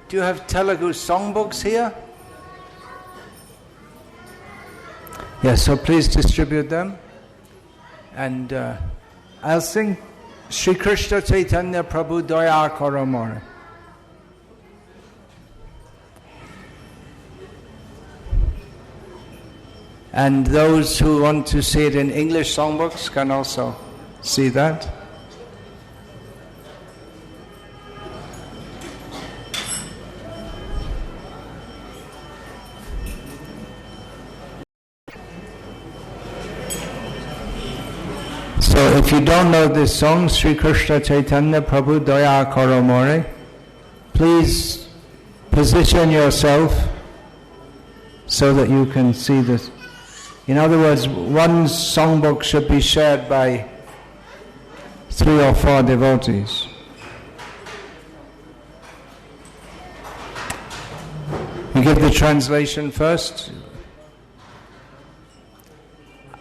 Do you have Telugu songbooks here? Yes, so please distribute them. And I'll sing Shri Krishna Chaitanya Prabhu Daya Karo More. And those who want to see it in English songbooks can also see that. So if you don't know this song, Sri Krishna Chaitanya Prabhu Daya Karo More, please position yourself so that you can see this. In other words, one songbook should be shared by 3 or 4 devotees. You give the translation first.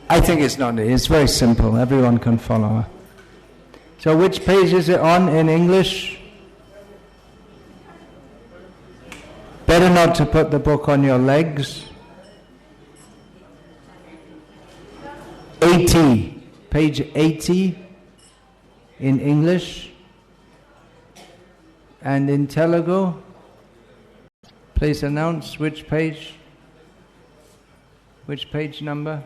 I think it's not, it's very simple, everyone can follow. So which page is it on in English? Better not to put the book on your legs. 80, page 80 in English. And in Telugu, please announce which page number.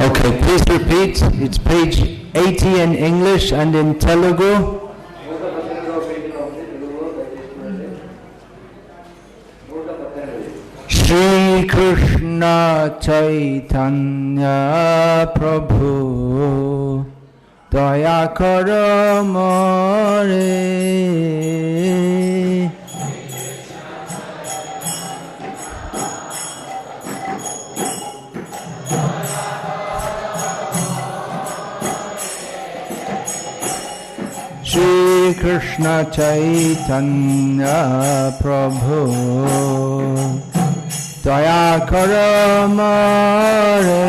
Okay, please repeat. It's page 80 in English and in Telugu. Shri Krishna Chaitanya Prabhu Daya Karo More Shri Krishna Chaitanya Prabhu Daya Karo More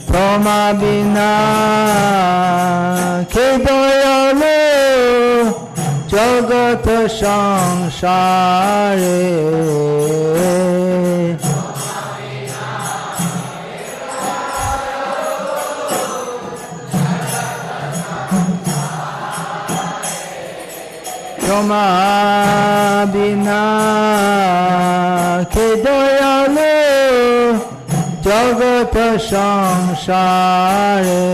Toma bina ke doyalu Jagat samsare Toma bina ke doyalu Jagat samsare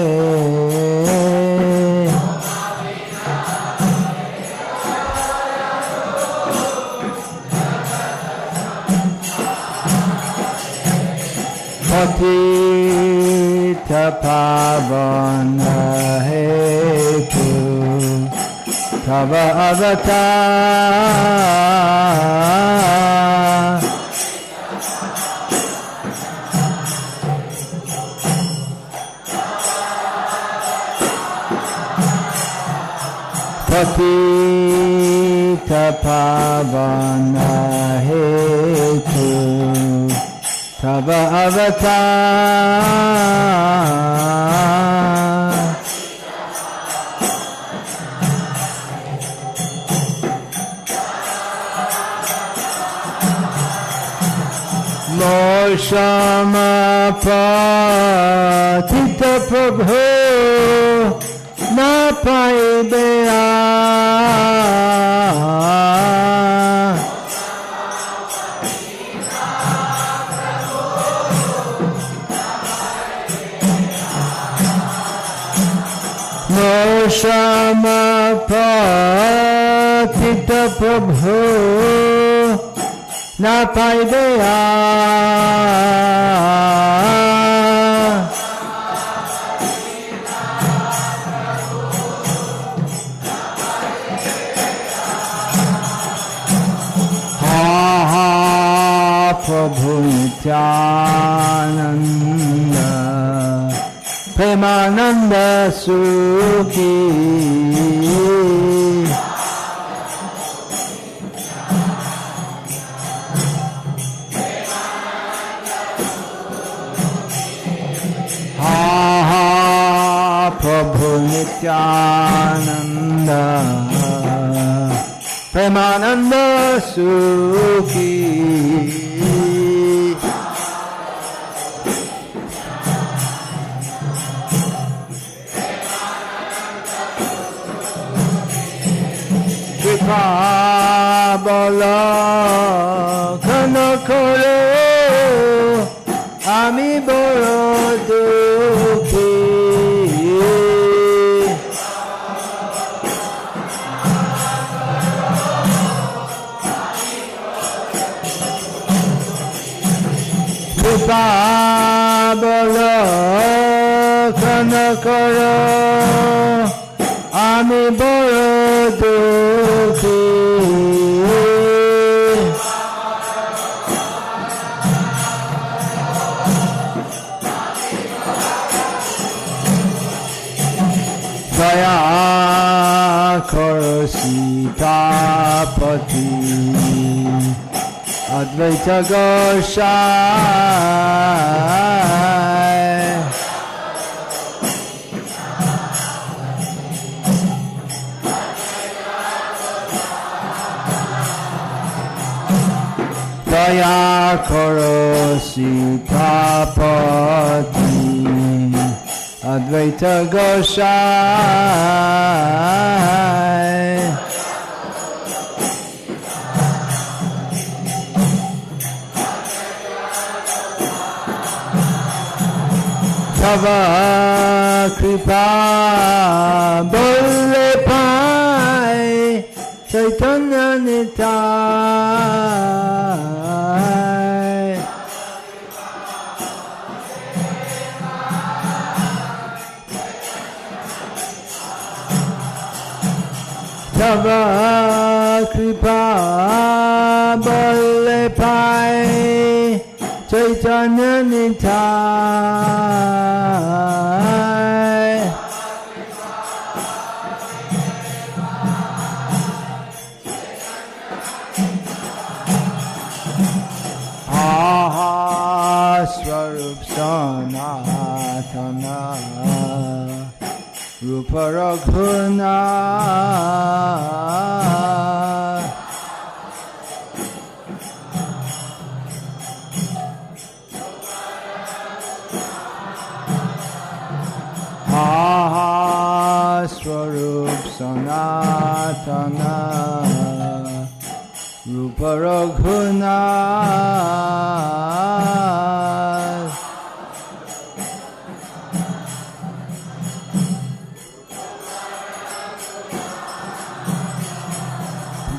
Patita pavana hetu Tava avatar Patita pavana hetu Tava avatar Moshama Patita Prabhu Na Paidea Moshama Patita Prabhu Na Paidea Premananda Sukhi Prabhu Nityananda Premananda Sukhi Kripa Bala Kana Koro Ami Boro Dukhi Bolo kana karo ami boro dukhi daya karo sitapati Advaita Gosai Daya Koro Sitapati Advaita Gosai Tava Kripa Bolle Pai Chaitanya Nitai Tava Kripa Bolle Pai Chaitanya Nitai Aha Swarup Sanatana Rupa Raghuna Swarup Sanatana Rupa Raghunath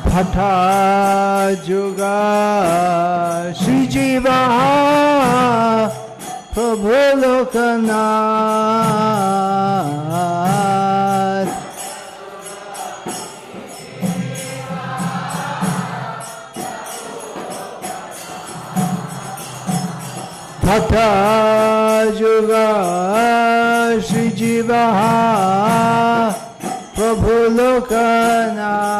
Bhatta Juga Shri Jiva Prabhu Lokanath Bhatta Juga Shri Jiva Prabhu Lokanath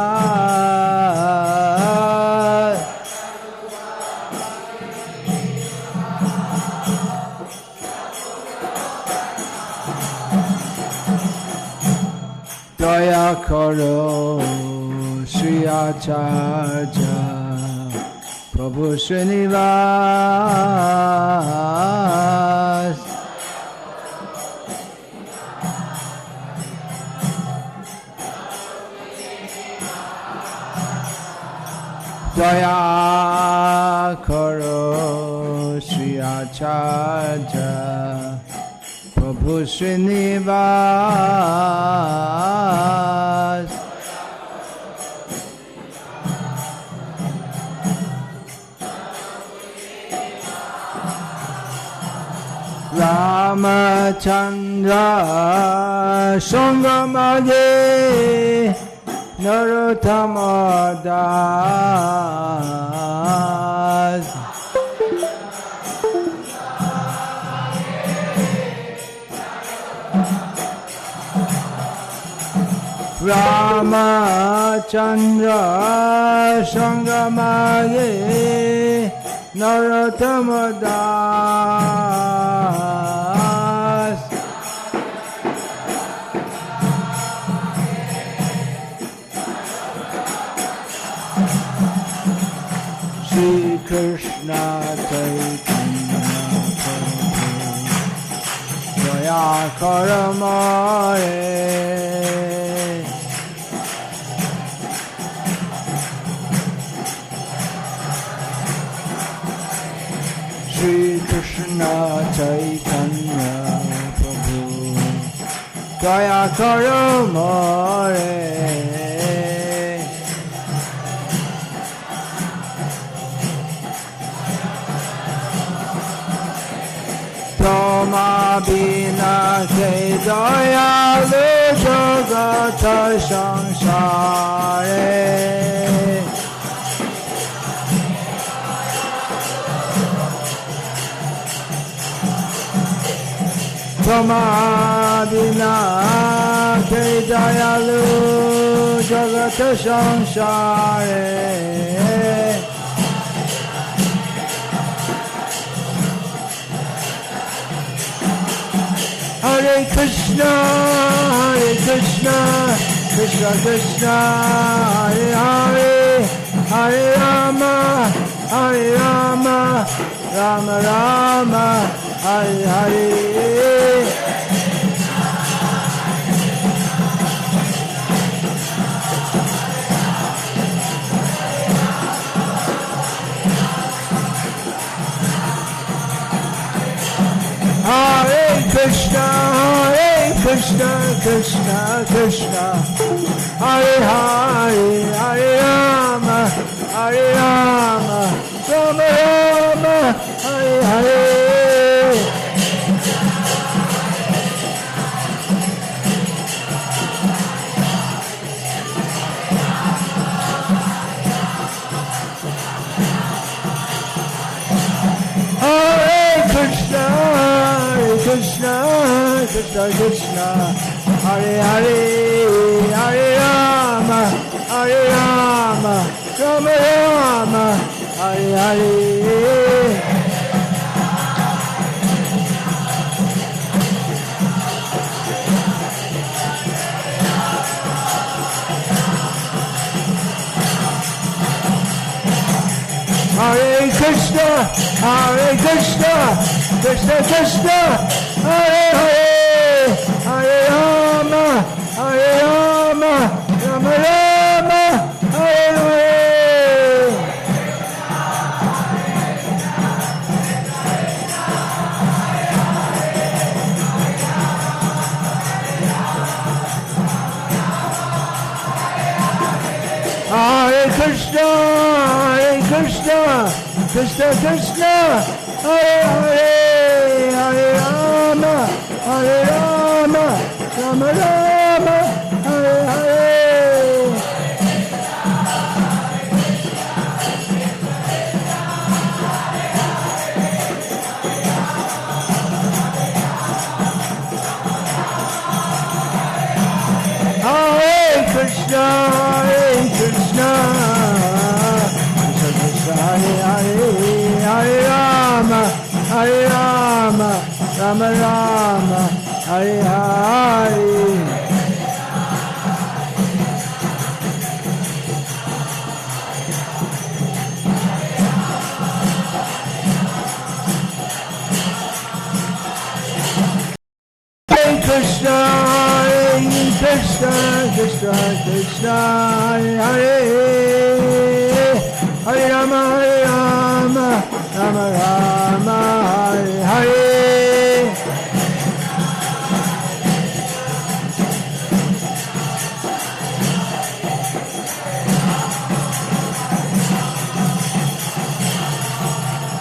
Daya Karo Shri Acharya Prabhu Srinivas Daya Karo Shri Acharya Prabhu Srinivas Ramachandra Sangamage Narottama Das Ramachandra Sangamage Narottama Das Shri Krishna Chaitanya Prabhu Daya Karamare Shri Krishna Chaitanya Prabhu Daya Karamare Toma bina ke dayalu jagata sansare Toma bina ke dayalu jagata sansare Hare Krishna, Krishna Krishna, Hare Hare, Hare Rama, Rama Rama, Hare Hare. Hare Krishna, Krishna Krishna, Hare Hare, Hare Rama, Rama Rama, Hare Hare. Krishna, Krishna Krishna, Hare Hare, Hare Rama, Rama Rama, Hare Hare. Hare Krishna, Krishna Krishna, Hare Hare, Hare Rama, Rama Rama, Hare Hare. Hare Krishna, Krishna Krishna, Hare Hare, Hare Rama, Rama Rama, Hare Hare. Hare Krishna, Krishna Hare Hare, Hare Rama, Rama Rama, Hare Hare. Krishna, Krishna Hare Hare, Hare Rama, Rama Rama, Hare Hare.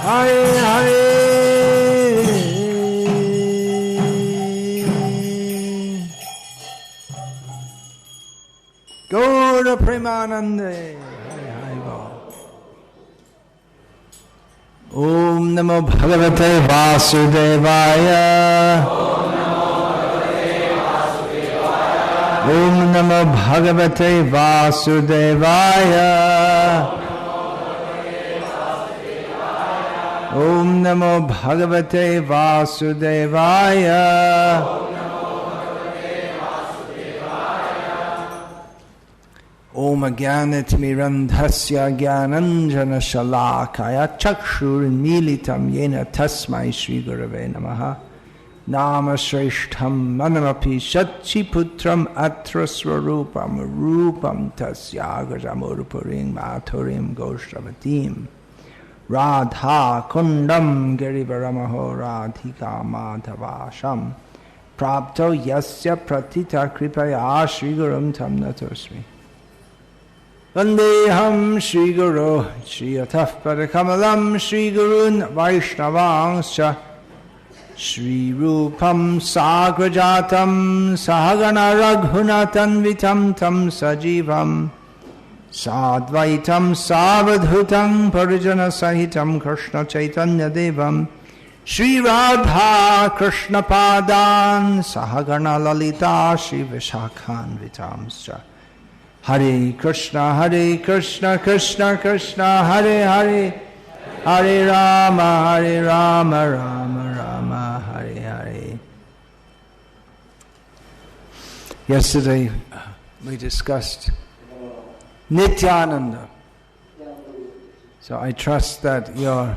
Hare Hare. Gaura Premanande. Om Namo Bhagavate Vasudevaya. Om Namo Bhagavate Vasudevaya. Om Namo Bhagavate Vasudevaya. Om Jnanatimirandhasya Jnananjana Shalakaya Chakshurmilitam Yena Tasmai Shri Gurave Namaha. Nama Shreshtham Manamapi Satchiputram Atra Swarupam Rupam Tasyagajamurupurim Mathurim Goshravatim Radha Kundam Girivaramaho Radhika Madhavasham Prapto Yasya Pratita Kripaya Shri Gurum Tam Natosmi Vandeham Shri Guru Shri Ataf Padakamalam Shri Gurun Vaishnavangscha Shri Rupam Sagrajatam Sahagana Raghunatanvitam Tam Sajivam Sadvaitam Savadhutam Parijana Sahitam Krishna Chaitanya Devam Shri Radha Krishna Padan Sahagana Lalita Shri Vishakhan Vitamscha Hare Krishna Krishna Krishna Hare Hare Hare Rama Rama Rama Hare Hare. Yesterday we discussed Nityananda. So I trust that your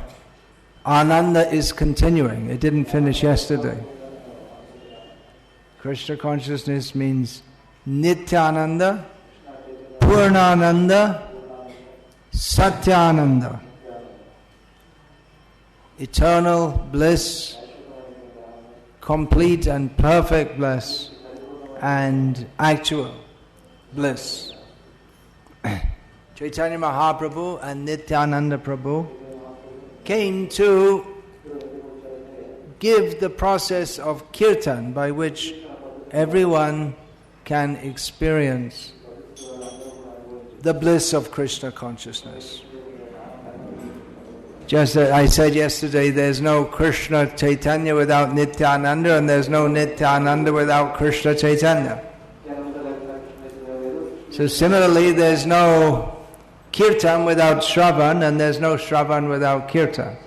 Ananda is continuing. It didn't finish yesterday. Krishna consciousness means Nityananda, Purnananda, Satyananda. Eternal bliss, complete and perfect bliss, and actual bliss. Chaitanya Mahaprabhu and Nityananda Prabhu came to give the process of kirtan by which everyone can experience the bliss of Krishna consciousness. Just as I said yesterday, there's no Krishna Chaitanya without Nityananda, and there's no Nityananda without Krishna Chaitanya. So similarly, there's no Kirtan without Shravan, and there's no Shravan without Kirtan.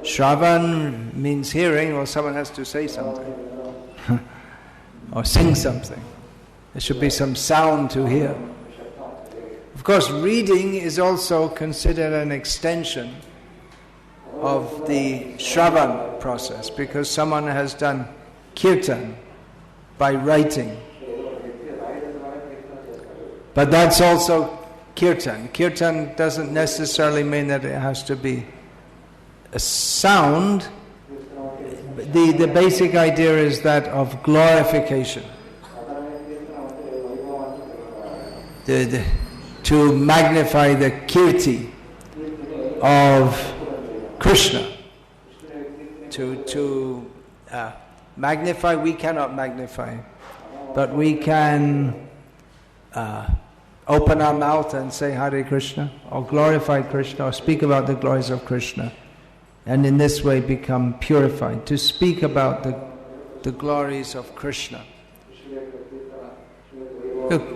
Shravan means hearing, or someone has to say something. Or sing something. There should be some sound to hear. Of course, reading is also considered an extension of the Shravan process, because someone has done Kirtan by writing. But that's also Kirtan. Kirtan doesn't necessarily mean that it has to be a sound. The basic idea is that of glorification. To magnify the kirti of Krishna. To magnify, we cannot magnify, but we can open our mouth and say Hare Krishna, or glorify Krishna, or speak about the glories of Krishna, and in this way become purified. To speak about the glories of Krishna.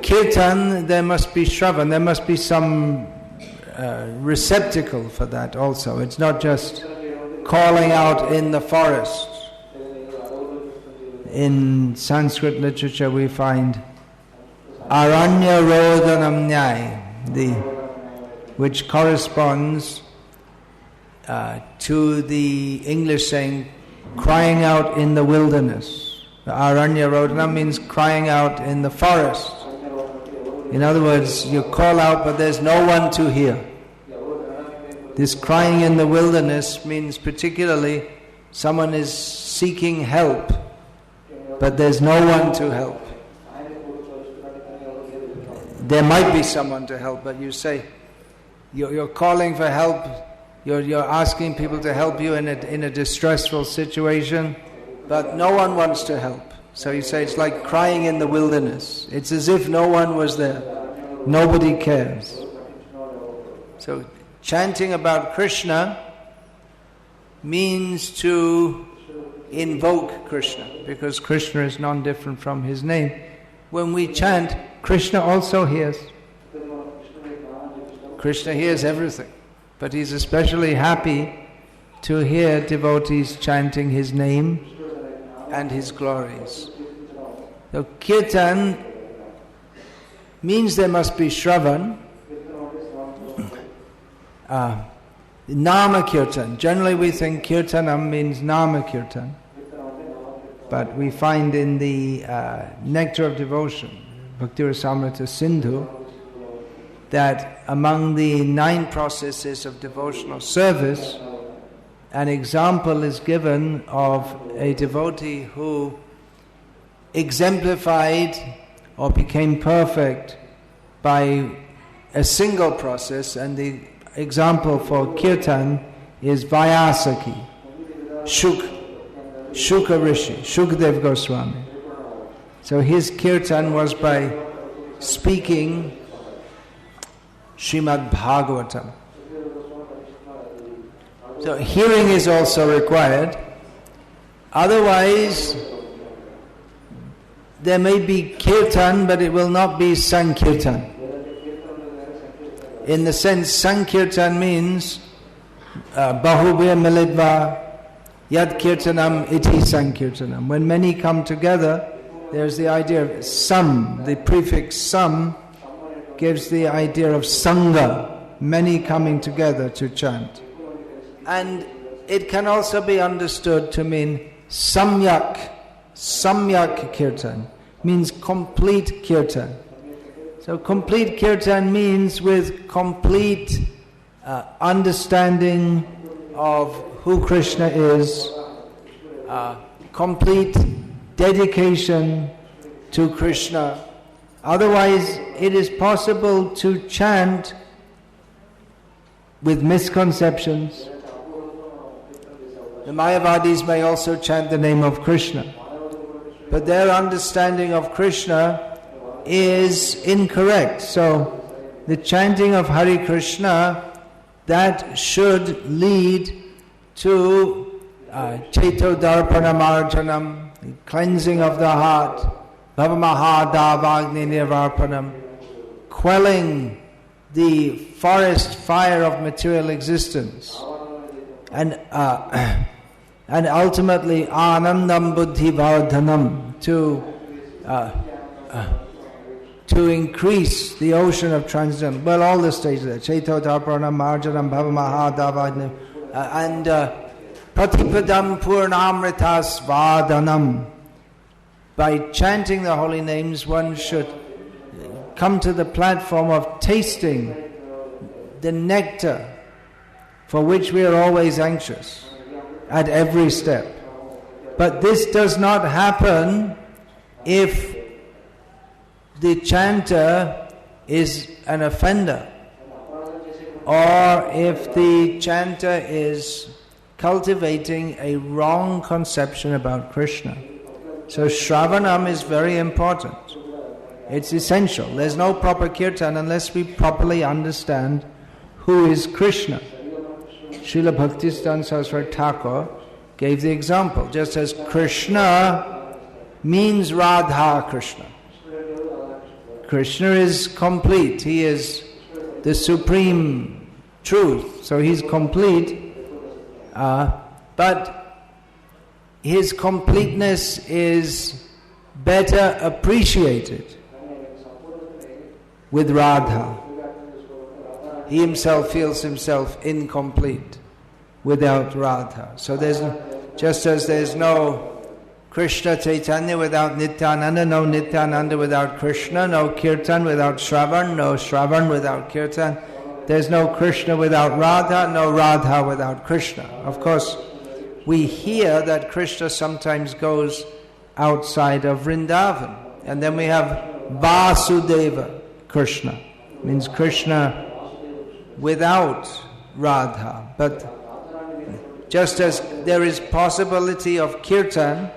Kirtan, there must be Shravan, there must be some receptacle for that also. It's not just calling out in the forest. In Sanskrit literature we find Aranya Rodhanam Nyai, which corresponds to the English saying, crying out in the wilderness. The Aranya Rodhanam means crying out in the forest. In other words, you call out but there's no one to hear. This crying in the wilderness means particularly someone is seeking help, but there's no one to help. There might be someone to help, but you say, you're calling for help, you're asking people to help you in a distressful situation, but no one wants to help. So you say it's like crying in the wilderness. It's as if no one was there. Nobody cares. So chanting about Krishna means to invoke Krishna, because Krishna is non-different from his name. When we chant, Krishna also hears. Krishna hears everything, but he's especially happy to hear devotees chanting his name and his glories. So Kirtan means there must be Shravan. Nama Kirtan. Generally we think Kirtanam means Nama Kirtan. But we find in the Nectar of Devotion, Bhakti Rasamrita Sindhu, that among the 9 processes of devotional service, an example is given of a devotee who exemplified or became perfect by a single process, and the example for Kirtan is Vyasaki, Shuka Rishi, Shukdev Goswami. So his Kirtan was by speaking Srimad Bhagavatam. So hearing is also required. Otherwise, there may be Kirtan, but it will not be Sankirtan. In the sense, Sankirtan means Bahubhya Militva Yad Kirtanam Iti Sankirtanam. When many come together, there's the idea of sam. The prefix sam gives the idea of Sangha, many coming together to chant. And it can also be understood to mean Samyak Kirtan, means complete Kirtan. So complete Kirtan means with complete understanding of who Krishna is, complete dedication to Krishna. Otherwise, it is possible to chant with misconceptions. The Mayavadis may also chant the name of Krishna, but their understanding of Krishna is incorrect. So the chanting of Hare Krishna, that should lead to Chaito Darpanamarjanam, the cleansing of the heart, Bhavamahadavagni Nirvarpanam, quelling the forest fire of material existence, and ultimately Anandam Buddhi Vardhanam, to increase the ocean of transcendental. Well, all the stages there. Chaito Darpanam Marjanam Bhavamahadavagni and Pratipadam Purnamritas Vadanam. By chanting the holy names, one should come to the platform of tasting the nectar for which we are always anxious at every step. But this does not happen if the chanter is an offender, or if the chanter is cultivating a wrong conception about Krishna. So Shravanam is very important. It's essential. There's no proper kirtan unless we properly understand who is Krishna. Srila Bhaktisiddhanta Saraswati Thakur gave the example. Just as Krishna means Radha Krishna. Krishna is complete. He is the supreme truth. So he's complete. But his completeness is better appreciated with Radha. He himself feels himself incomplete without Radha. So just as there's no Krishna Chaitanya without Nityananda, no Nityananda without Krishna, no Kirtan without Shravan, no Shravan without Kirtan, there's no Krishna without Radha, no Radha without Krishna. Of course, we hear that Krishna sometimes goes outside of Vrindavan. And then we have Vasudeva Krishna, means Krishna without Radha. But just as there is possibility of Kirtan,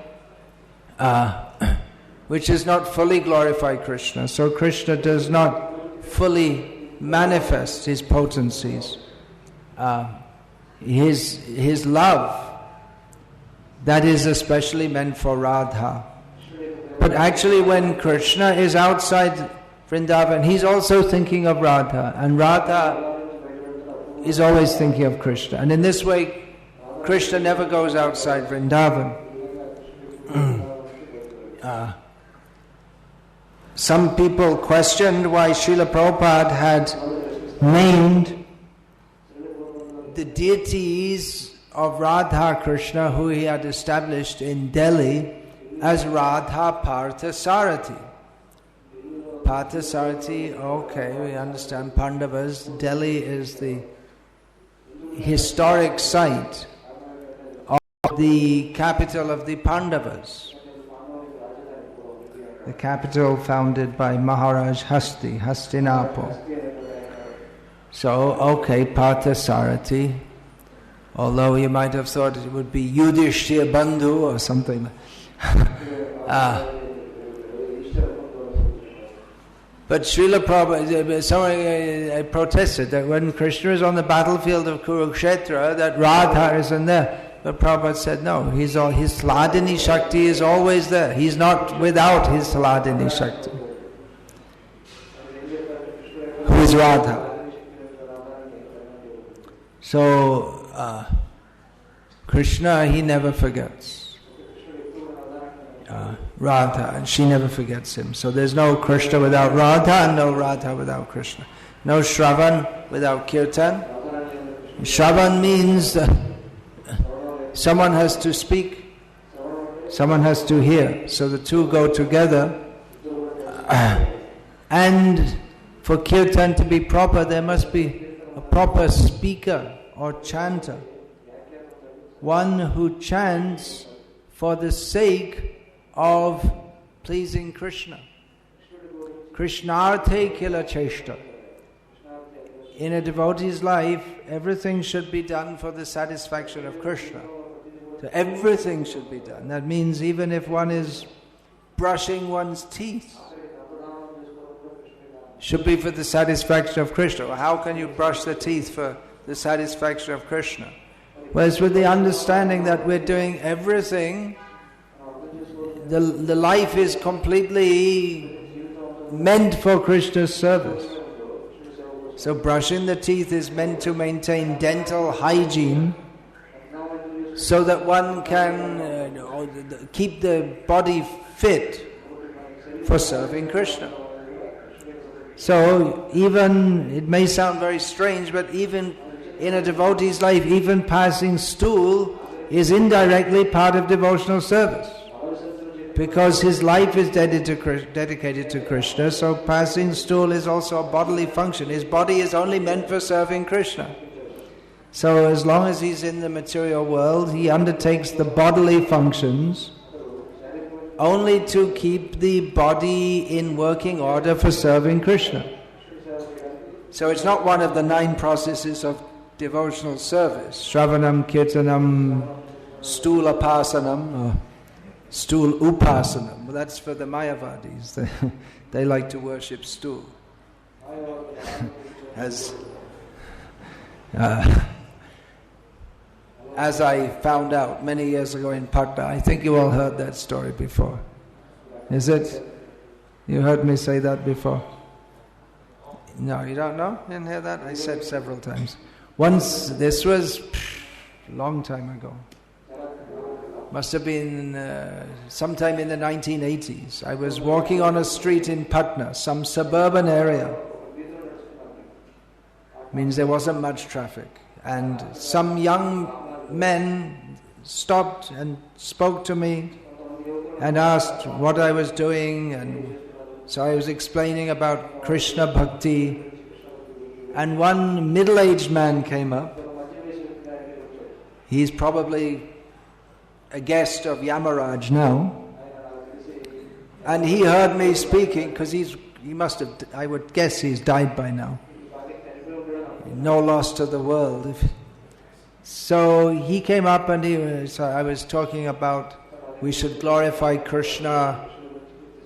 which is not fully glorify Krishna, so Krishna does not fully manifest his potencies. His love that is especially meant for Radha. But actually when Krishna is outside Vrindavan, he's also thinking of Radha, and Radha is always thinking of Krishna. And in this way, Krishna never goes outside Vrindavan. Some people questioned why Srila Prabhupada had named the deities of Radha Krishna, who he had established in Delhi, as Radha Parthasarathi. Parthasarathi, okay, we understand Pandavas. Delhi is the historic site of the capital of the Pandavas. The capital founded by Maharaja Hastinapur. So, okay, Parthasarathi. Although you might have thought it would be Yudhishthira Bandhu or something. But Srila Prabhupada, someone protested that when Krishna is on the battlefield of Kurukshetra, that Radha isn't there. But Prabhupada said, no, his Hladini Shakti is always there. He's not without his Hladini Shakti. Who is Radha? So, Krishna, he never forgets Radha, and she never forgets him. So there's no Krishna without Radha, and no Radha without Krishna. No Shravan without Kirtan. Shravan means someone has to speak, someone has to hear. So the two go together. And for Kirtan to be proper, there must be a proper speaker or chanter. One who chants for the sake of pleasing Krishna. Krishnarthe kila cheshta. In a devotee's life, everything should be done for the satisfaction of Krishna. So everything should be done. That means even if one is brushing one's teeth, should be for the satisfaction of Krishna. Well, how can you brush the teeth for the satisfaction of Krishna? Well, it's with the understanding that we're doing everything. The life is completely meant for Krishna's service. So brushing the teeth is meant to maintain dental hygiene so that one can keep the body fit for serving Krishna. So even, it may sound very strange, but even in a devotee's life, even passing stool is indirectly part of devotional service. Because his life is dedicated to Krishna, so passing stool is also a bodily function. His body is only meant for serving Krishna. So as long as he's in the material world, he undertakes the bodily functions only to keep the body in working order for serving Krishna. So it's not one of the 9 processes of devotional service. Shravanam, Kirtanam, Stulapasanam, or Stool Upasanam. Well, that's for the Mayavadis. They like to worship stool. As I found out many years ago in Patna, I think you all heard that story before. Is it? You heard me say that before? No, you don't know? You didn't hear that? I said several times. Once, this was a long time ago. Must have been sometime in the 1980s. I was walking on a street in Patna, some suburban area. Means there wasn't much traffic. And some young men stopped and spoke to me and asked what I was doing, and so I was explaining about Krishna Bhakti, and one middle-aged man came up. He's probably a guest of Yamaraj now, and he heard me speaking, because he must have, I would guess he's died by now. No loss to the world. So he came up and I was talking about we should glorify Krishna,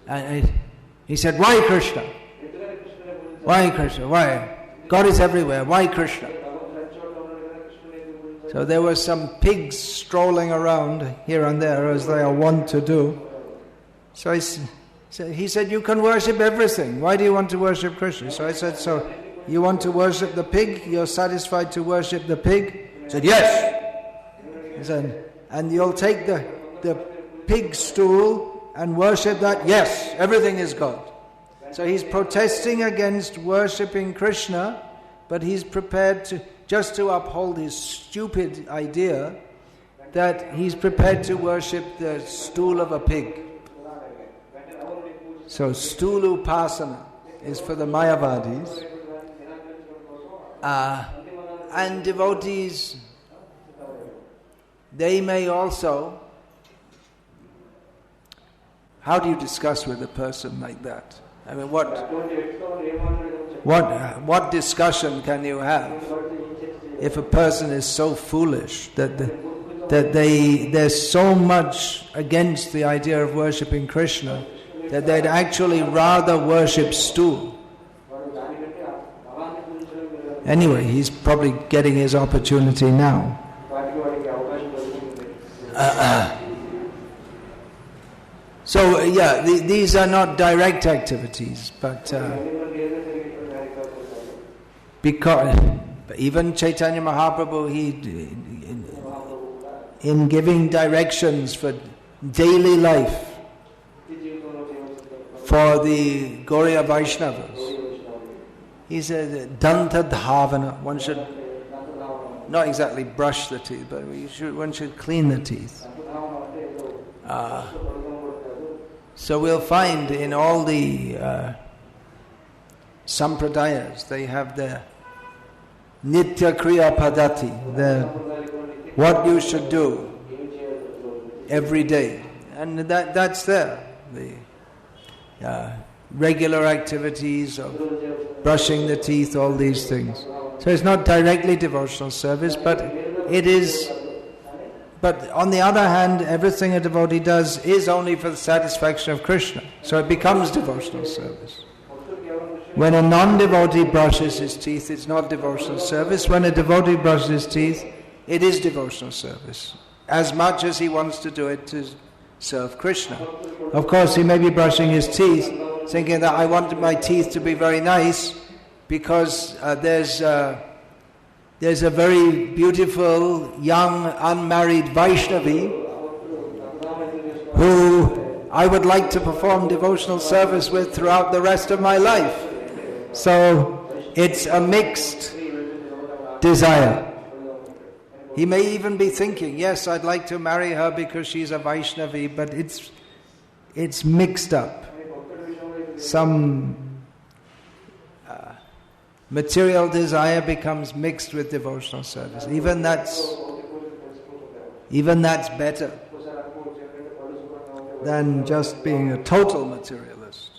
and he said, why Krishna? Why Krishna? Why? God is everywhere. Why Krishna? So there were some pigs strolling around here and there, as they are wont to do. So he said, you can worship everything. Why do you want to worship Krishna? So I said, so you want to worship the pig? You're satisfied to worship the pig? He said, yes. He said, and you'll take the pig stool and worship that? Yes, everything is God. So he's protesting against worshipping Krishna, but he's prepared to, just to uphold his stupid idea, that he's prepared to worship the stool of a pig. So stool upasana is for the Mayavadis. And devotees, they may also... How do you discuss with a person like that? I mean, what discussion can you have if a person is so foolish that they're so much against the idea of worshipping Krishna that they'd actually rather worship stool? Anyway, he's probably getting his opportunity now. So, yeah, these are not direct activities, but because even Chaitanya Mahaprabhu, in giving directions for daily life for the Gauriya Vaishnavas, he said, Danta Dhavana, one should not exactly brush the teeth, but one should clean the teeth. So we'll find in all the sampradayas, they have their Nitya Kriya Padati, what you should do every day. And that's there. The regular activities of brushing the teeth, all these things. So it's not directly devotional service, but it is... But on the other hand, everything a devotee does is only for the satisfaction of Krishna. So it becomes devotional service. When a non-devotee brushes his teeth, it's not devotional service. When a devotee brushes his teeth, it is devotional service. As much as he wants to do it to serve Krishna. Of course, he may be brushing his teeth, thinking that I want my teeth to be very nice, because there's a very beautiful, young, unmarried Vaishnavi who I would like to perform devotional service with throughout the rest of my life. So it's a mixed desire. He may even be thinking, yes, I'd like to marry her because she's a Vaishnavi, but it's mixed up. Some material desire becomes mixed with devotional service. Even that's better than just being a total materialist.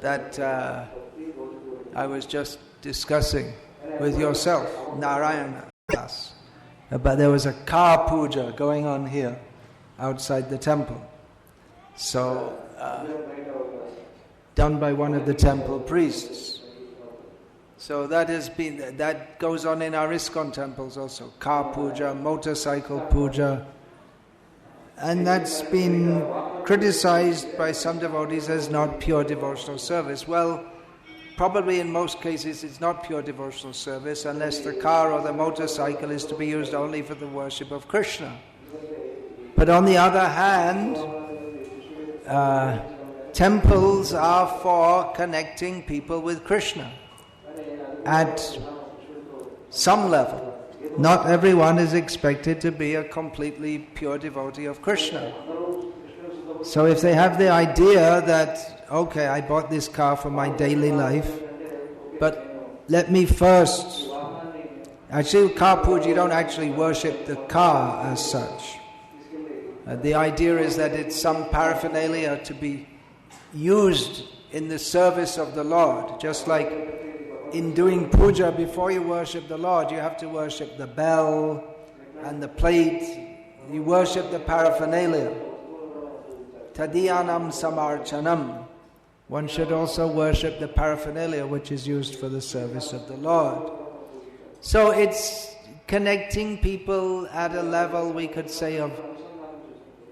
That I was just discussing with yourself, Narayana Das, but there was a car puja going on here outside the temple. So done by one of the temple priests. So that goes on in our ISKCON temples also. Car puja, motorcycle puja. And that's been criticized by some devotees as not pure devotional service. Well, probably in most cases it's not pure devotional service unless the car or the motorcycle is to be used only for the worship of Krishna. But on the other hand, temples are for connecting people with Krishna. At some level. Not everyone is expected to be a completely pure devotee of Krishna. So if they have the idea that, okay, I bought this car for my daily life, but let me first... Actually, car puja, you don't actually worship the car as such. The idea is that it's some paraphernalia to be used in the service of the Lord, just like in doing puja, before you worship the Lord, you have to worship the bell and the plate. You worship the paraphernalia. Tadiyanam samarchanam. One should also worship the paraphernalia which is used for the service of the Lord. So it's connecting people at a level, we could say, of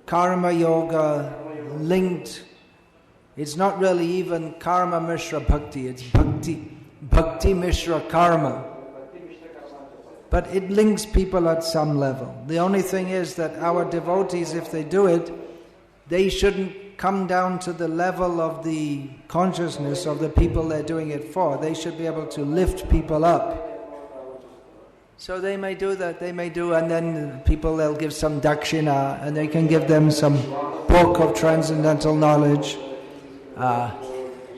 karma yoga linked. It's not really even karma mishra bhakti, it's bhakti mishra karma. But it links people at some level. The only thing is that our devotees, if they do it, they shouldn't come down to the level of the consciousness of the people they're doing it for. They should be able to lift people up. So they may do that, and then people, they'll give some dakshina, and they can give them some book of transcendental knowledge.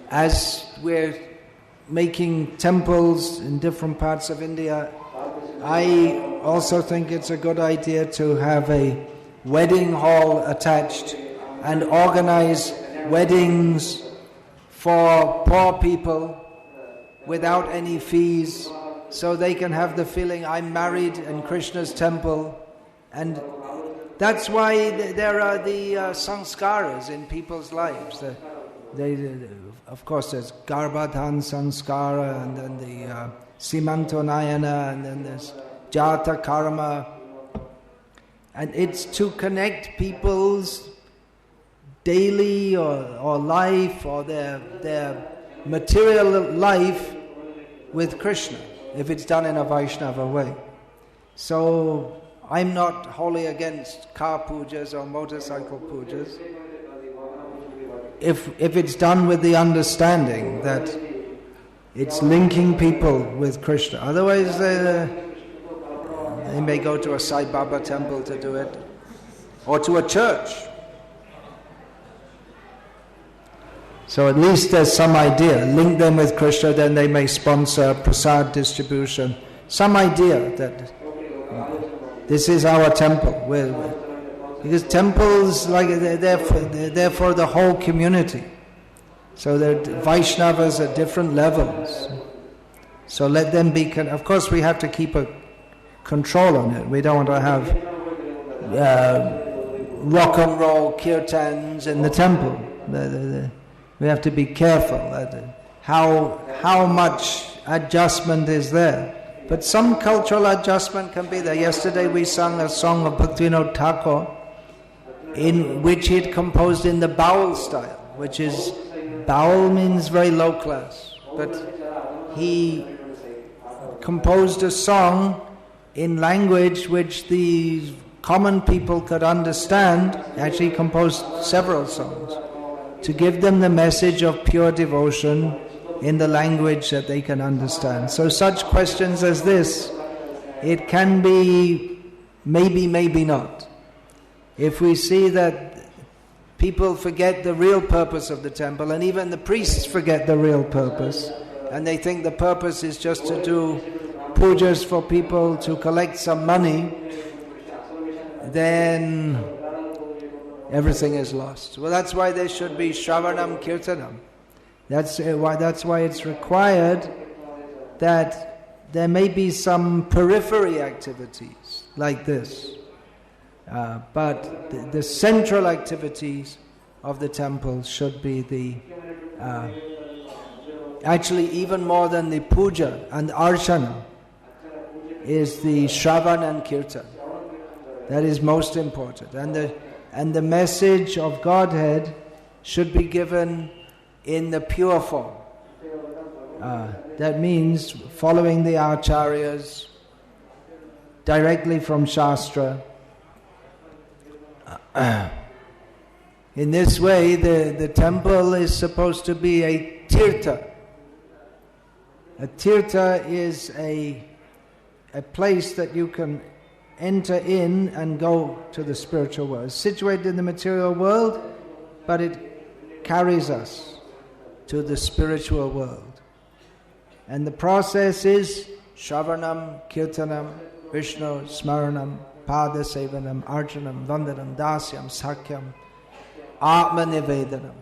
As we're making temples in different parts of India, I also think it's a good idea to have a wedding hall attached and organize weddings for poor people without any fees, so they can have the feeling, I'm married in Krishna's temple. And that's why there are the sanskaras in people's lives. Of course, there's Garbhadhan sanskara, and then the Simantonayana, and then there's Jata karma. And it's to connect people's daily or life or their material life with Krishna, if it's done in a Vaishnava way. So I'm not wholly against car pujas or motorcycle pujas, if it's done with the understanding that it's linking people with Krishna. Otherwise they may go to a Sai Baba temple to do it, or to a church. So at least there's some idea. Link them with Krishna, then they may sponsor prasad distribution. Some idea that this is our temple. Because temples, like, they're for the whole community. So they're Vaishnavas at different levels. So let them be. Of course, we have to keep a control on it. We don't want to have rock and roll kirtans in the temple. We have to be careful how much adjustment is there. But some cultural adjustment can be there. Yesterday we sang a song of Bhaktivinoda Thakur, in which he'd composed in the Baul style, which is, Baul means very low class, but he composed a song in language which the common people could understand. Actually composed several songs to give them the message of pure devotion in the language that they can understand. So such questions as this, it can be maybe, maybe not. If we see that people forget the real purpose of the temple, and even the priests forget the real purpose, and they think the purpose is just to do pujas for people to collect some money, then everything is lost. Well, that's why there should be Shravanam Kirtanam. That's why it's required that there may be some periphery activities like this. But the central activities of the temple should be actually even more than the puja and archana, is the Shravan and Kirtan. That is most important. And the message of Godhead should be given in the pure form. That means following the acharyas directly from Shastra. In this way, the temple is supposed to be a tirtha. A tirtha is a place that you can enter in and go to the spiritual world. It's situated in the material world, but it carries us to the spiritual world. And the process is Shravanam, Kirtanam, Vishnu, Smaranam, Pada Sevanam, Arjanam, Vandanam, Dasyam, Sakyam, Atma Nivedanam.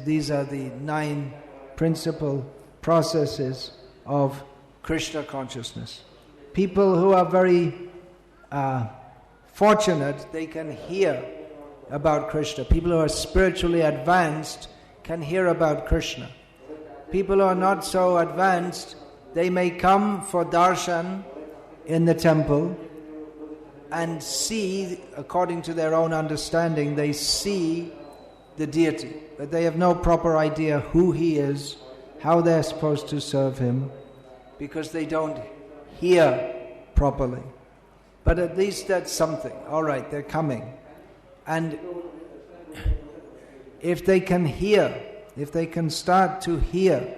These are the 9 principal processes of Krishna consciousness. People who are very fortunate, they can hear about Krishna. People who are spiritually advanced can hear about Krishna. People who are not so advanced, they may come for darshan in the temple and see, according to their own understanding, they see the deity, but they have no proper idea who he is, how they're supposed to serve him, because they don't hear properly. But at least that's something. All right, they're coming. And if they can hear, if they can start to hear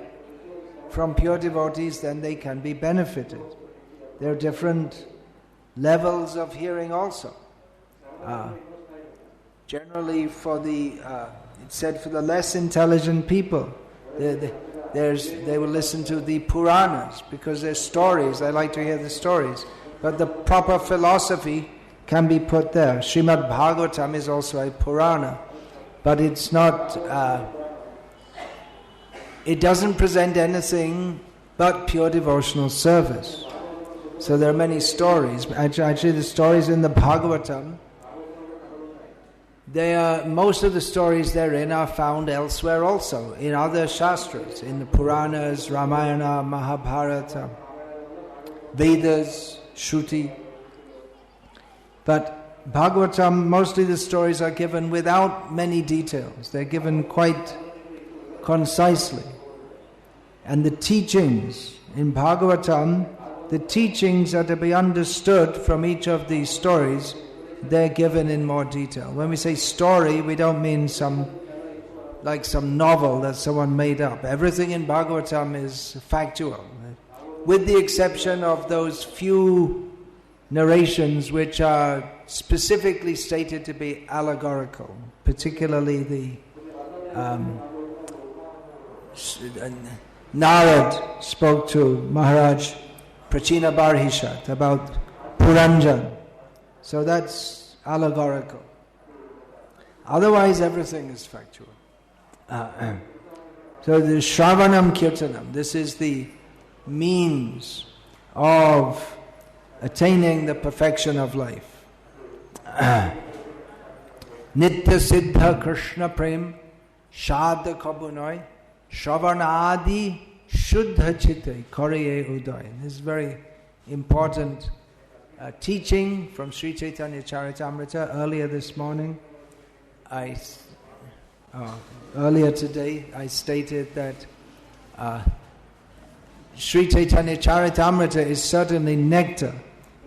from pure devotees, then they can be benefited. There are different levels of hearing also. Generally it's said for the less intelligent people, they will listen to the Puranas because they're stories, they like to hear the stories. But the proper philosophy can be put there. Srimad Bhagavatam is also a Purana, but it's not, it doesn't present anything but pure devotional service. So there are many stories. Actually the stories in the Bhagavatam, most of the stories therein are found elsewhere also, in other Shastras, in the Puranas, Ramayana, Mahabharata, Vedas, Shruti. But Bhagavatam, mostly the stories are given without many details. They're given quite concisely. And the teachings in Bhagavatam, the teachings are to be understood from each of these stories. They're given in more detail. When we say story, we don't mean some novel that someone made up. Everything in Bhagavatam is factual, with the exception of those few narrations which are specifically stated to be allegorical, particularly the Narad spoke to Maharaja Prachina Barhishat about Puranjan. So that's allegorical. Otherwise everything is factual. So the Shravanam Kirtanam, this is the means of attaining the perfection of life. Nitya Siddha Krishna Prem Shadha Kabunoi Shravanadi Shuddha Chitte Kariye Uday. This is very important teaching from Sri Chaitanya Charitamrita earlier this morning. Earlier today I stated that Sri Chaitanya Charitamrita is certainly nectar,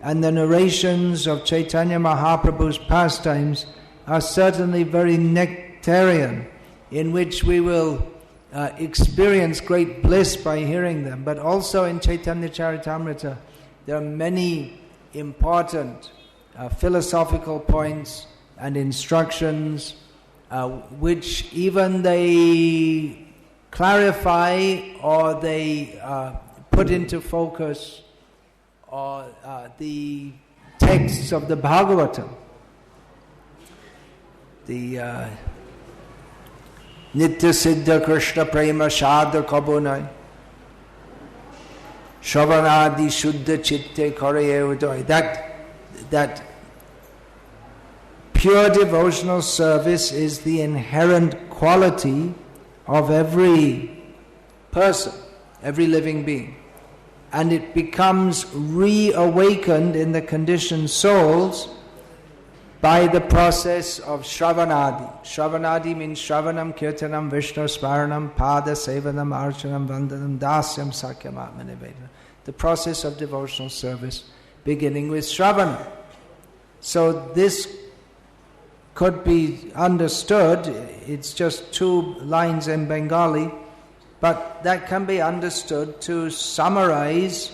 and the narrations of Chaitanya Mahaprabhu's pastimes are certainly very nectarian, in which we will experience great bliss by hearing them. But also in Chaitanya Charitamrita there are many important philosophical points and instructions which even they clarify or they put into focus or the texts of the Bhagavatam. The Nitya Siddha Krishna Prema Shadha Kabunai Shravanadi Shuddha Chitte Karaye Uday. That pure devotional service is the inherent quality of every person, every living being. And it becomes reawakened in the conditioned souls by the process of Shravanadi. Shravanadi means Shravanam, Kirtanam, Vishnu Smaranam, Pada, Sevanam, Archanam, Vandanam, Dasyam, Sakyam, Atmanivedana. The process of devotional service beginning with Shravana. So this could be understood, it's just 2 lines in Bengali, but that can be understood to summarize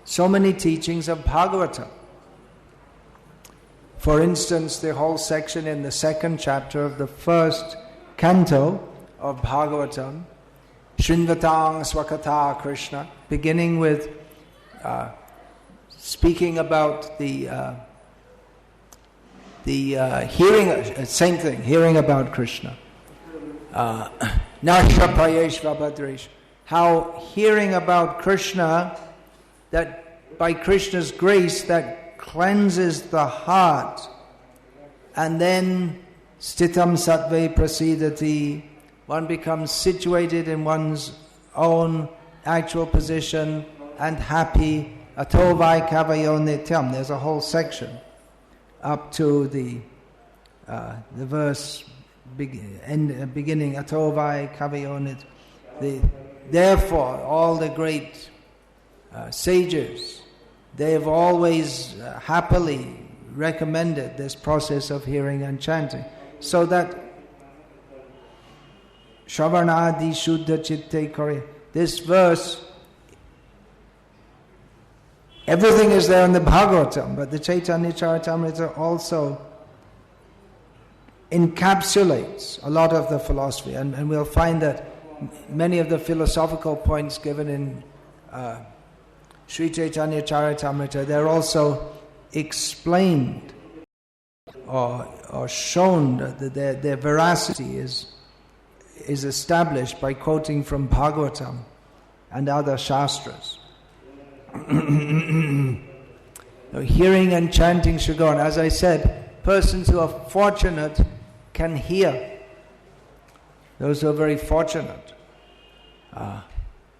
so many teachings of Bhagavatam. For instance, the whole section in the 2nd chapter of the 1st canto of Bhagavatam, Shrinvatang Swakata Krishna, beginning with speaking about the hearing, same thing, hearing about Krishna. Nasha Prayeshva Bhadresh. How hearing about Krishna, that by Krishna's grace, that cleanses the heart, and then Stitam Sattve Prasidati, one becomes situated in one's own actual position and happy Ato vai kavayo nityam. There's a whole section up to the verse beginning Ato vai kavayo nityam. Therefore, all the great sages, they have always happily recommended this process of hearing and chanting, so that Sravana adi shuddha chitte kare. This verse, everything is there in the Bhagavatam, but the Chaitanya Charitamrita also encapsulates a lot of the philosophy, and we'll find that many of the philosophical points given in Sri Chaitanya Charitamrita, they're also explained or shown that their veracity is established by quoting from Bhagavatam and other shastras. Hearing and chanting should go on. As I said, persons who are fortunate can hear. Those who are very fortunate.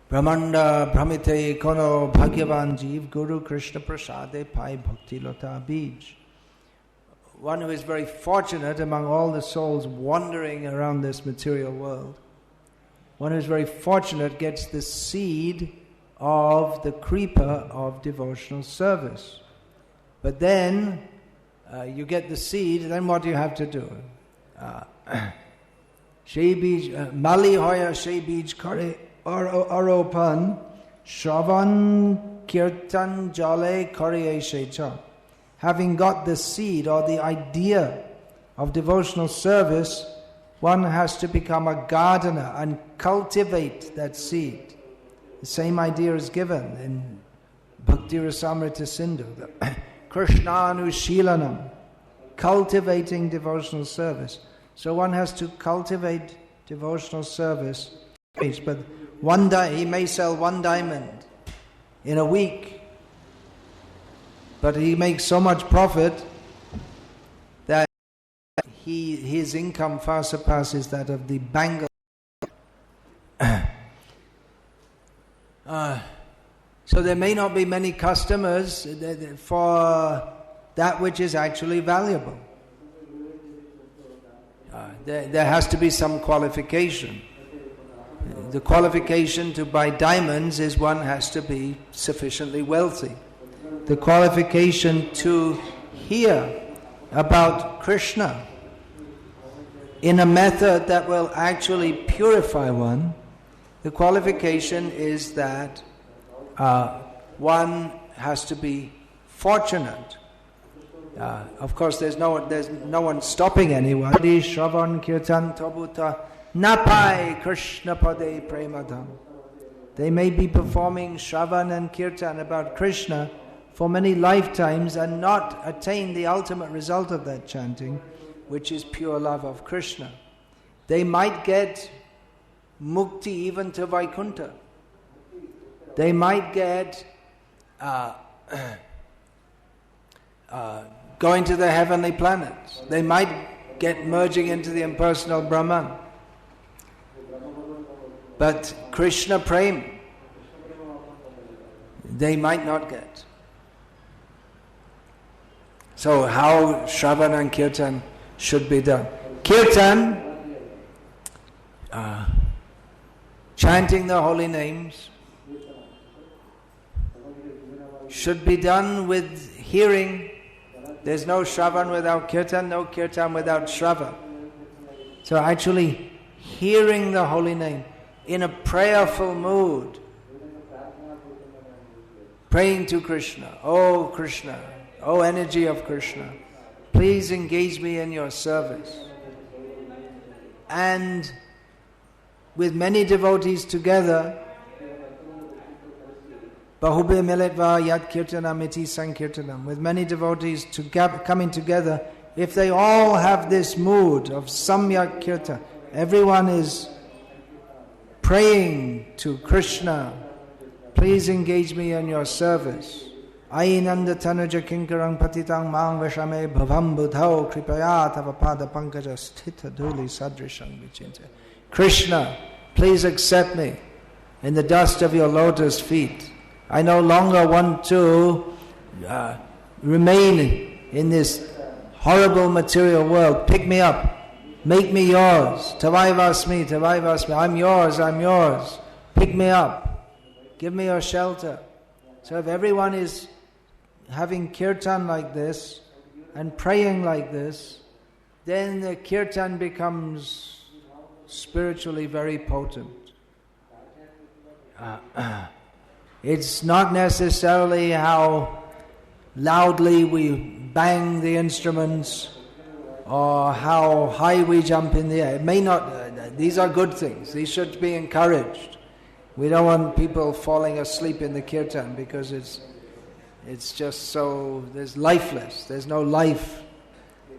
Brahmanda Brahmite Kono Bhagyavan Jeev Guru Krishna Prasade Pai Bhakti Lata Bij. One who is very fortunate among all the souls wandering around this material world. One who is very fortunate gets the seed of the creeper of devotional service. But then you get the seed, then what do you have to do? Mali hoya shei bij kare aropan Shravan Kirtan Jale Kare Shecha. Having got the seed or the idea of devotional service, one has to become a gardener and cultivate that seed. The same idea is given in Bhakti Rasamrita Sindhu, Krishnanu Shilanam, cultivating devotional service. So one has to cultivate devotional service. But one day he may sell one diamond in a week, but he makes so much profit that his income far surpasses that of the bangle. So there may not be many customers for that which is actually valuable. There has to be some qualification. The qualification to buy diamonds is one has to be sufficiently wealthy. The qualification to hear about Krishna in a method that will actually purify one, the qualification is that one has to be fortunate. Of course, there's no one stopping anyone. Shravan Kirtan Tobuta Napai Krishna Pade Premadam. They may be performing Shravan and Kirtan about Krishna for many lifetimes and not attain the ultimate result of that chanting, which is pure love of Krishna. They might get mukti even to Vaikuntha. They might get going to the heavenly planets. They might get merging into the impersonal Brahman. But Krishna Prem, they might not get. So how Shravan and Kirtan should be done? Kirtan, chanting the holy names, should be done with hearing. There's no Shravan without Kirtan, no Kirtan without Shravan. So actually hearing the holy name in a prayerful mood, praying to Krishna, oh Krishna, oh energy of Krishna, please engage me in your service. And with many devotees together, Bahube Miletva Yat Kirtanam Iti Sankirtanam, with many devotees coming together, if they all have this mood of Samyak Kirtan, everyone is praying to Krishna, please engage me in your service. Ainanda tanuja kinkarang patitang maang vashame bhavam buddhao kripaya tavapada pankaja sthita dhuli sadrishang vichinte. Krishna, please accept me in the dust of your lotus feet. I no longer want to remain in this horrible material world. Pick me up. Make me yours. Tavaivasmi, Tavaivasmi. I'm yours, I'm yours. Pick me up. Give me your shelter. So if everyone is having kirtan like this and praying like this, then the kirtan becomes spiritually very potent. It's not necessarily how loudly we bang the instruments or how high we jump in the air. It may not. These are good things. These should be encouraged. We don't want people falling asleep in the kirtan because it's just so, there's lifeless. There's no life.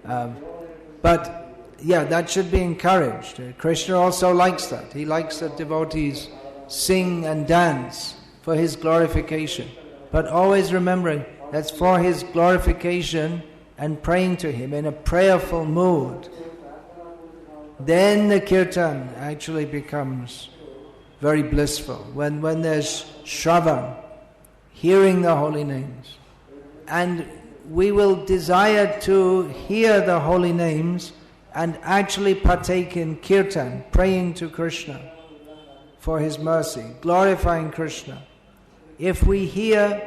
But yeah, that should be encouraged. Krishna also likes that. He likes that devotees sing and dance for his glorification. But always remembering that's for his glorification and praying to him in a prayerful mood. Then the kirtan actually becomes very blissful. When there's Sravana, hearing the holy names. And we will desire to hear the holy names and actually partake in kirtan, praying to Krishna for his mercy, glorifying Krishna. If we hear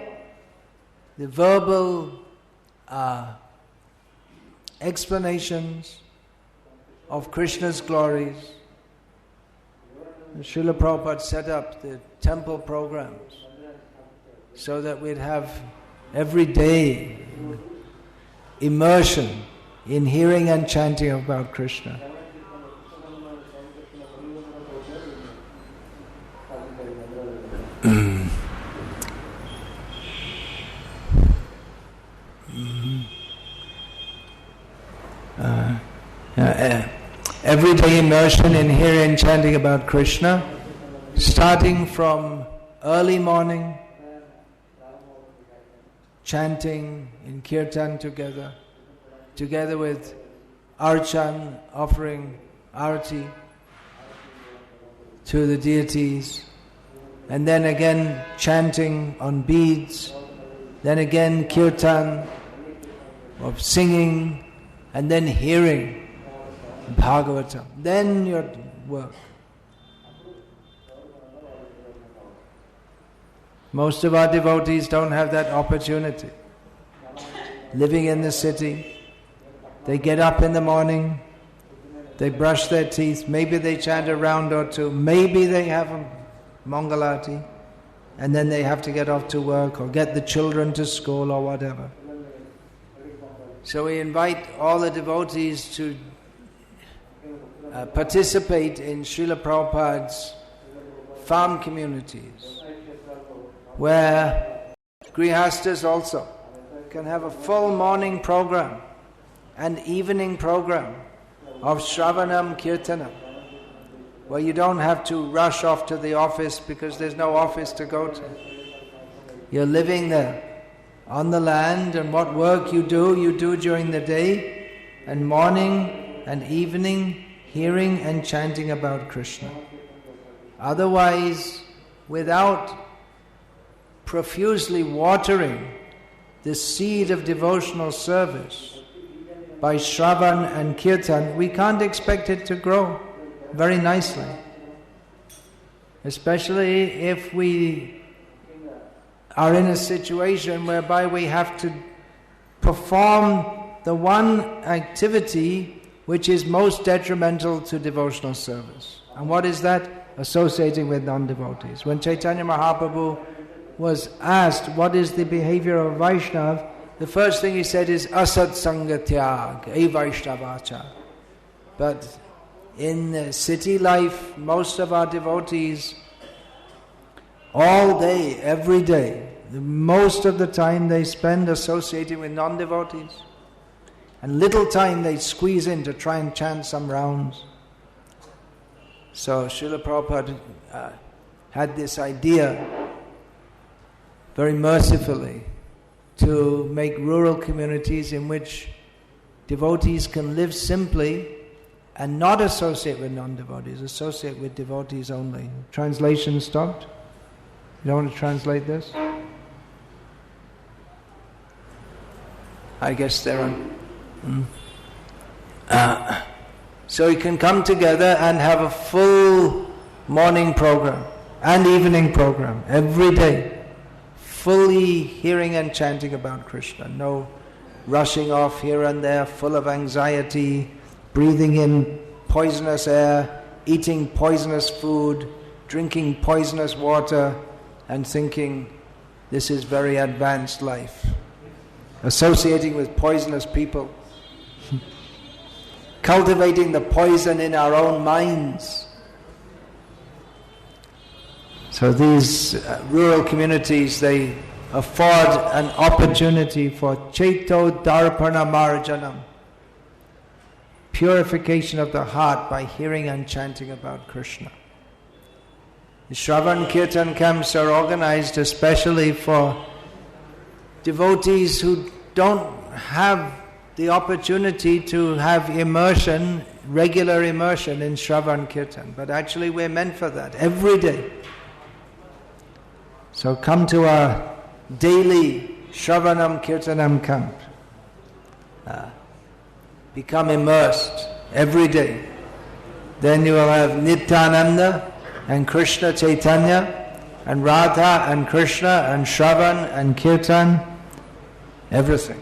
the verbal explanations of Krishna's glories, Srila Prabhupada set up the temple programs so that we'd have every day immersion in hearing and chanting about Krishna. Everyday immersion in hearing and chanting about Krishna, starting from early morning, chanting in kirtan together with archan, offering arati to the deities, and then again chanting on beads, then again kirtan of singing, and then hearing Bhagavatam. Then your work. Most of our devotees don't have that opportunity. Living in the city, they get up in the morning, they brush their teeth, maybe they chant a round or two, maybe they have a Mangalati, and then they have to get off to work or get the children to school or whatever. So we invite all the devotees to participate in Srila Prabhupada's farm communities, where grihastas also can have a full morning program and evening program of Shravanam Kirtanam, where you don't have to rush off to the office because there's no office to go to. You're living there on the land, and what work you do during the day, and morning and evening, hearing and chanting about Krishna. Otherwise, without profusely watering the seed of devotional service by Shravan and Kirtan, we can't expect it to grow very nicely. Especially if we are in a situation whereby we have to perform the one activity which is most detrimental to devotional service. And what is that? Associating with non-devotees. When Chaitanya Mahaprabhu was asked what is the behavior of Vaishnav, the first thing he said is asat sangatyag, e Vaishnavacha. But in city life, most of our devotees, all day, every day, most of the time they spend associating with non-devotees. And little time they squeeze in to try and chant some rounds. So Srila Prabhupada had this idea, very mercifully, to make rural communities in which devotees can live simply and not associate with non-devotees, associate with devotees only. Translation stopped? You don't want to translate this? I guess they're on. So you can come together and have a full morning program and evening program every day, fully hearing and chanting about Krishna. No rushing off here and there, full of anxiety, breathing in poisonous air, eating poisonous food, drinking poisonous water, and thinking this is very advanced life. Associating with poisonous people. Cultivating the poison in our own minds. So these rural communities, they afford an opportunity for Chaito Darpana Marjanam, purification of the heart by hearing and chanting about Krishna. The Shravan Kirtan camps are organized especially for devotees who don't have the opportunity to have immersion, regular immersion in Shravan Kirtan. But actually we're meant for that, every day. So come to our daily Shravanam Kirtanam camp. Become immersed every day. Then you will have Nityananda and Krishna Chaitanya and Radha and Krishna and Shravan and Kirtan, everything.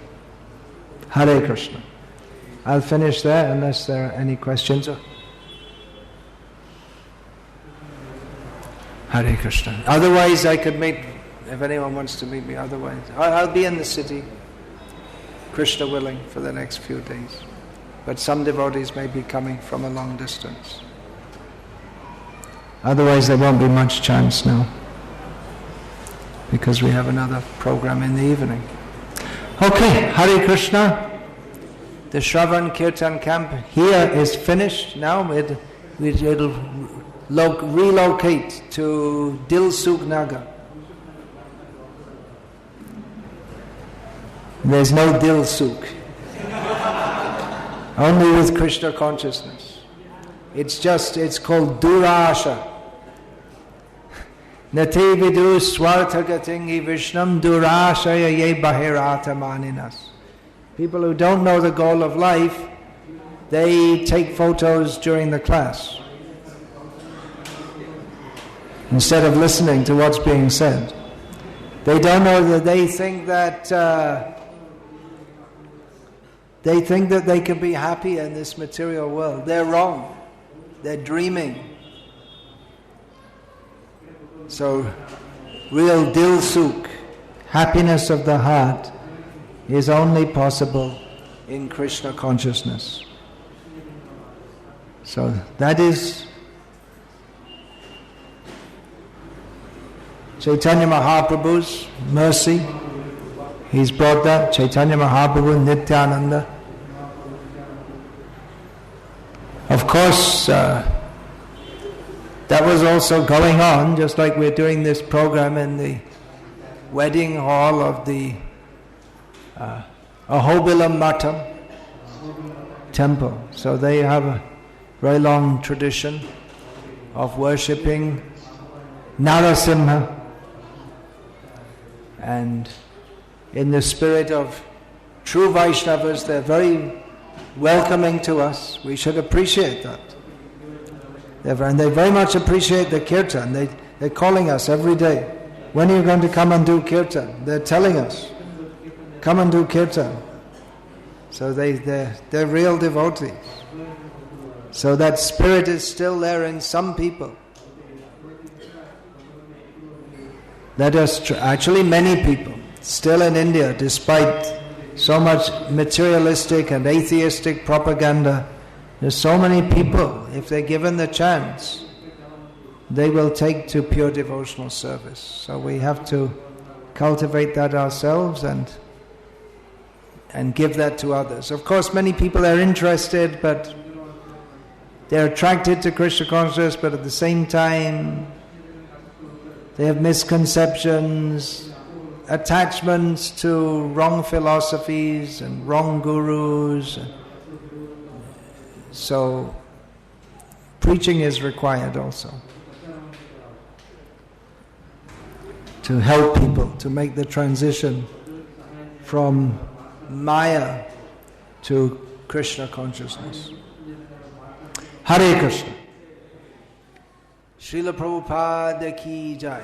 Hare Krishna. I'll finish there unless there are any questions. Hare Krishna. Otherwise I could meet, if anyone wants to meet me, otherwise I'll be in the city, Krishna willing, for the next few days. But some devotees may be coming from a long distance. Otherwise there won't be much chance now, because we have another program in the evening. Okay, Hare Krishna. The Shravan Kirtan camp here is finished now. It'll relocate to Dilsukh Nagar. There's no Dilsukh. Only with Krishna consciousness. It's called Durasha. Nate vidu swarthagatingi vishnam durashaya ye bahirata maninas. People who don't know the goal of life, they take photos during the class instead of listening to what's being said. They don't know that they think that they can be happy in this material world. They're wrong. They're dreaming. So, real Dilsukh, happiness of the heart, is only possible in Krishna consciousness. So that is Chaitanya Mahaprabhu's mercy. He's brought that, Chaitanya Mahaprabhu, Nityananda. Of course, that was also going on, just like we're doing this program in the wedding hall of the Ahobilam Matam temple. So they have a very long tradition of worshipping Narasimha, and in the spirit of true Vaishnavas, they're very welcoming to us. We should appreciate that. And they very much appreciate the kirtan. They're calling us every day. When are you going to come and do kirtan? They're telling us, come and do kirtan. So they're real devotees. So that spirit is still there in some people. Actually many people, still in India, despite so much materialistic and atheistic propaganda, there's so many people, if they're given the chance, they will take to pure devotional service. So we have to cultivate that ourselves and give that to others. Of course, many people are interested, but they're attracted to Krishna consciousness, but at the same time, they have misconceptions, attachments to wrong philosophies and wrong gurus. So, preaching is required also to help people to make the transition from Maya to Krishna consciousness. Hare Krishna. Srila Prabhupada ki jai.